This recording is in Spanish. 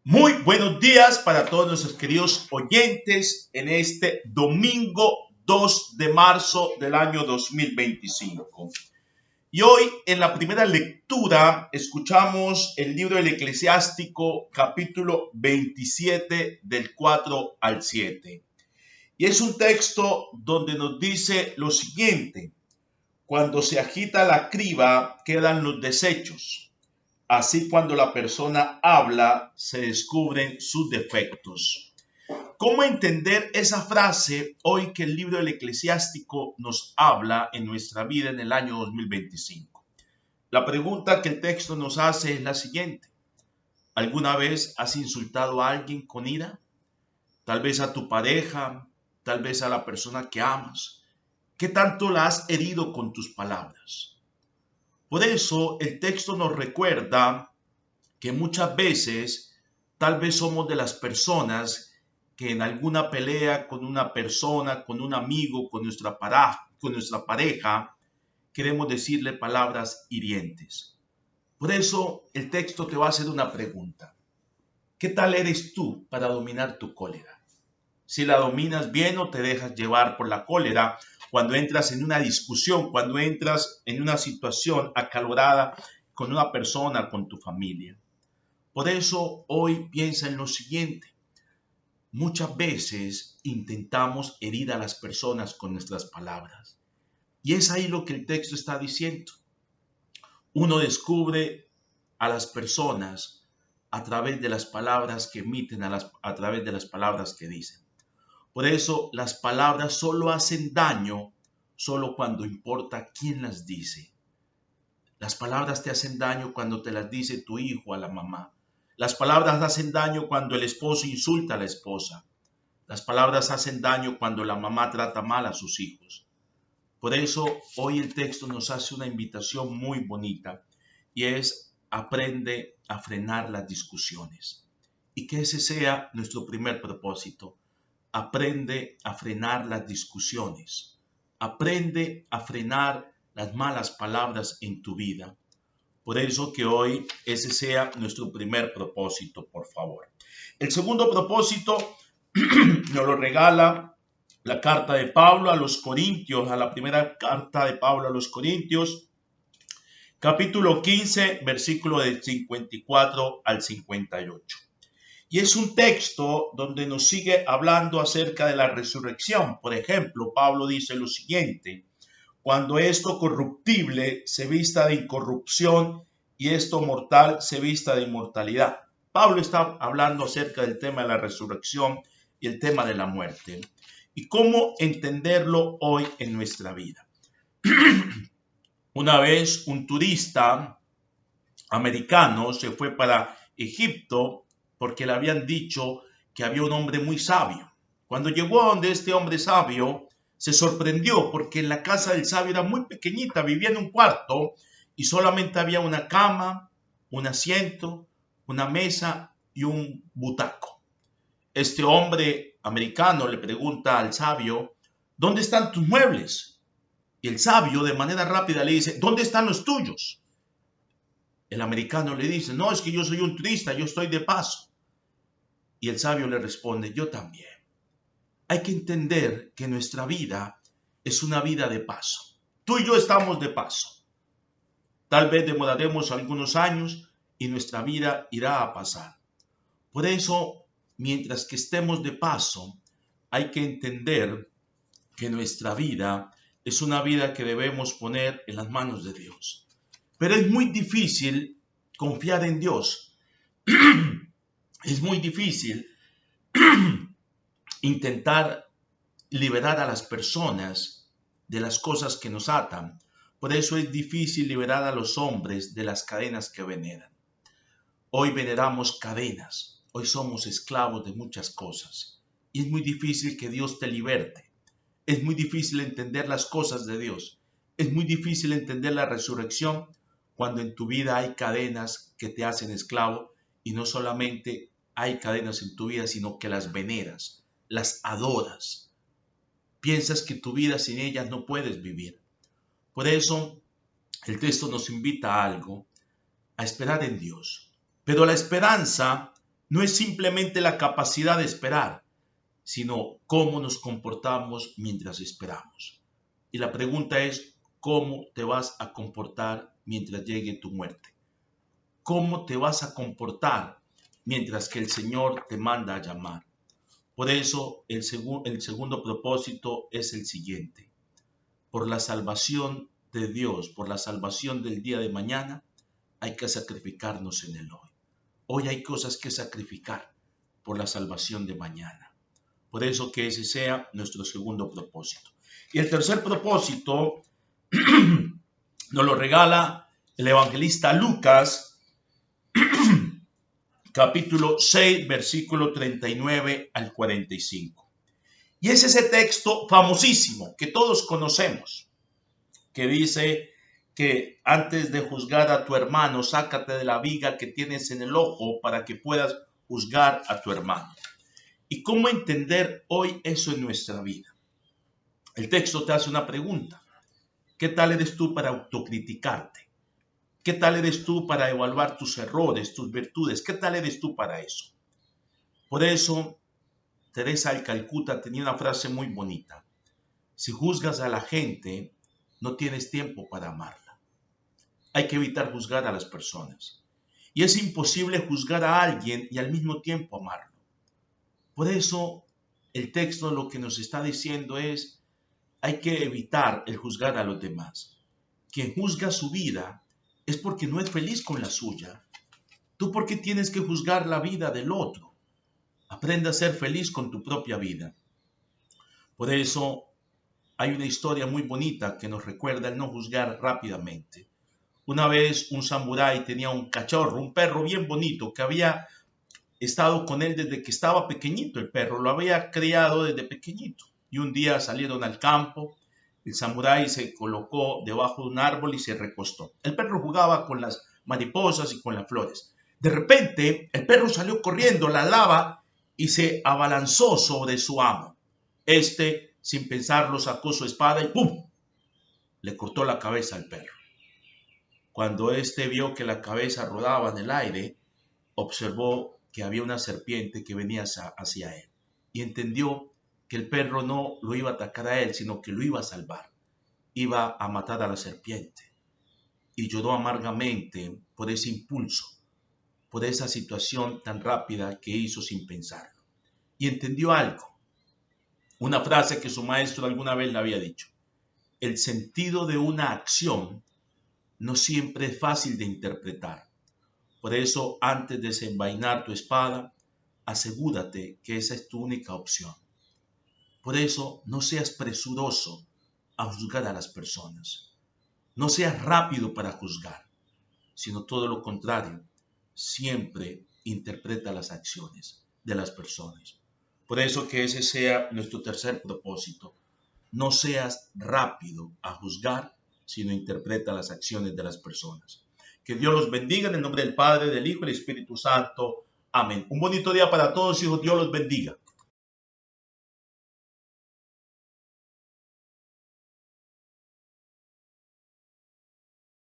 Muy buenos días para todos nuestros queridos oyentes en este domingo 2 de marzo del año 2025. Y hoy en la primera lectura escuchamos el libro del Eclesiástico capítulo 27 del 4 al 7. Y es un texto donde nos dice lo siguiente: cuando se agita la criba quedan los desechos. Así cuando la persona habla, se descubren sus defectos. ¿Cómo entender esa frase hoy que el libro del Eclesiástico nos habla en nuestra vida en el año 2025? La pregunta que el texto nos hace es la siguiente: ¿alguna vez has insultado a alguien con ira? Tal vez a tu pareja, tal vez a la persona que amas. ¿Qué tanto la has herido con tus palabras? Por eso el texto nos recuerda que muchas veces tal vez somos de las personas que en alguna pelea con una persona, con un amigo, con nuestra pareja, queremos decirle palabras hirientes. Por eso el texto te va a hacer una pregunta: ¿qué tal eres tú para dominar tu cólera? Si la dominas bien o te dejas llevar por la cólera cuando entras en una discusión, cuando entras en una situación acalorada con una persona, con tu familia. Por eso hoy piensa en lo siguiente: muchas veces intentamos herir a las personas con nuestras palabras. Y es ahí lo que el texto está diciendo. Uno descubre a las personas a través de las palabras que emiten, a través de las palabras que dicen. Por eso las palabras solo hacen daño solo cuando importa quién las dice. Las palabras te hacen daño cuando te las dice tu hijo a la mamá. Las palabras hacen daño cuando el esposo insulta a la esposa. Las palabras hacen daño cuando la mamá trata mal a sus hijos. Por eso hoy el texto nos hace una invitación muy bonita y es: aprende a frenar las discusiones. Y que ese sea nuestro primer propósito. Aprende a frenar las discusiones. Aprende a frenar las malas palabras en tu vida. Por eso que hoy ese sea nuestro primer propósito, por favor. El segundo propósito nos lo regala la carta de Pablo a los Corintios, a la primera carta de Pablo a los Corintios, capítulo 15, versículo del 54 al 58. Y es un texto donde nos sigue hablando acerca de la resurrección. Por ejemplo, Pablo dice lo siguiente: cuando esto corruptible se vista de incorrupción y esto mortal se vista de inmortalidad. Pablo está hablando acerca del tema de la resurrección y el tema de la muerte. ¿Y cómo entenderlo hoy en nuestra vida? Una vez un turista americano se fue para Egipto porque le habían dicho que había un hombre muy sabio. Cuando llegó a donde este hombre sabio, se sorprendió porque en la casa del sabio era muy pequeñita, vivía en un cuarto y solamente había una cama, un asiento, una mesa y un butaco. Este hombre americano le pregunta al sabio: ¿dónde están tus muebles? Y el sabio de manera rápida le dice: ¿dónde están los tuyos? El americano le dice: no, es que yo soy un turista, yo estoy de paso. Y el sabio le responde: yo también. Hay que entender que nuestra vida es una vida de paso. Tú y yo estamos de paso. Tal vez demoraremos algunos años y nuestra vida irá a pasar. Por eso, mientras que estemos de paso, hay que entender que nuestra vida es una vida que debemos poner en las manos de Dios. Pero es muy difícil confiar en Dios. Es muy difícil intentar liberar a las personas de las cosas que nos atan. Por eso es difícil liberar a los hombres de las cadenas que veneran. Hoy veneramos cadenas, hoy somos esclavos de muchas cosas. Y es muy difícil que Dios te liberte. Es muy difícil entender las cosas de Dios. Es muy difícil entender la resurrección cuando en tu vida hay cadenas que te hacen esclavo, y no solamente hay cadenas en tu vida, sino que las veneras, las adoras. Piensas que tu vida sin ellas no puedes vivir. Por eso el texto nos invita a algo: a esperar en Dios. Pero la esperanza no es simplemente la capacidad de esperar, sino cómo nos comportamos mientras esperamos. Y la pregunta es, ¿cómo te vas a comportar mientras llegue tu muerte? ¿Cómo te vas a comportar mientras que el Señor te manda a llamar? Por eso el segundo propósito es el siguiente. Por la salvación de Dios, por la salvación del día de mañana, hay que sacrificarnos en el hoy. Hoy hay cosas que sacrificar por la salvación de mañana. Por eso que ese sea nuestro segundo propósito. Y el tercer propósito nos lo regala el evangelista Lucas, capítulo 6, versículo 39 al 45. Y es ese texto famosísimo que todos conocemos, que dice que antes de juzgar a tu hermano, sácate de la viga que tienes en el ojo para que puedas juzgar a tu hermano. ¿Y cómo entender hoy eso en nuestra vida? El texto te hace una pregunta. ¿Qué tal eres tú para autocriticarte? ¿Qué tal eres tú para evaluar tus errores, tus virtudes? ¿Qué tal eres tú para eso? Por eso, Teresa de Calcuta tenía una frase muy bonita. Si juzgas a la gente, no tienes tiempo para amarla. Hay que evitar juzgar a las personas. Y es imposible juzgar a alguien y al mismo tiempo amarlo. Por eso, el texto lo que nos está diciendo es, hay que evitar el juzgar a los demás. Quien juzga su vida es porque no es feliz con la suya. ¿Tú por qué tienes que juzgar la vida del otro? Aprende a ser feliz con tu propia vida. Por eso hay una historia muy bonita que nos recuerda el no juzgar rápidamente. Una vez un samurái tenía un cachorro, un perro bien bonito que había estado con él desde que estaba pequeñito. El perro lo había criado desde pequeñito. Y un día salieron al campo. El samurái se colocó debajo de un árbol y se recostó. El perro jugaba con las mariposas y con las flores. De repente, el perro salió corriendo, ladraba y se abalanzó sobre su amo. Sin pensarlo, sacó su espada y ¡pum! Le cortó la cabeza al perro. Cuando vio que la cabeza rodaba en el aire, observó que había una serpiente que venía hacia él y entendió que el perro no lo iba a atacar a él, sino que lo iba a salvar. Iba a matar a la serpiente. Y lloró amargamente por ese impulso, por esa situación tan rápida que hizo sin pensarlo. Y entendió algo, una frase que su maestro alguna vez le había dicho. El sentido de una acción no siempre es fácil de interpretar. Por eso, antes de desenvainar tu espada, asegúrate que esa es tu única opción. Por eso, no seas presuroso a juzgar a las personas. No seas rápido para juzgar, sino todo lo contrario. Siempre interpreta las acciones de las personas. Por eso que ese sea nuestro tercer propósito. No seas rápido a juzgar, sino interpreta las acciones de las personas. Que Dios los bendiga en el nombre del Padre, del Hijo y del Espíritu Santo. Amén. Un bonito día para todos, hijos. Dios los bendiga.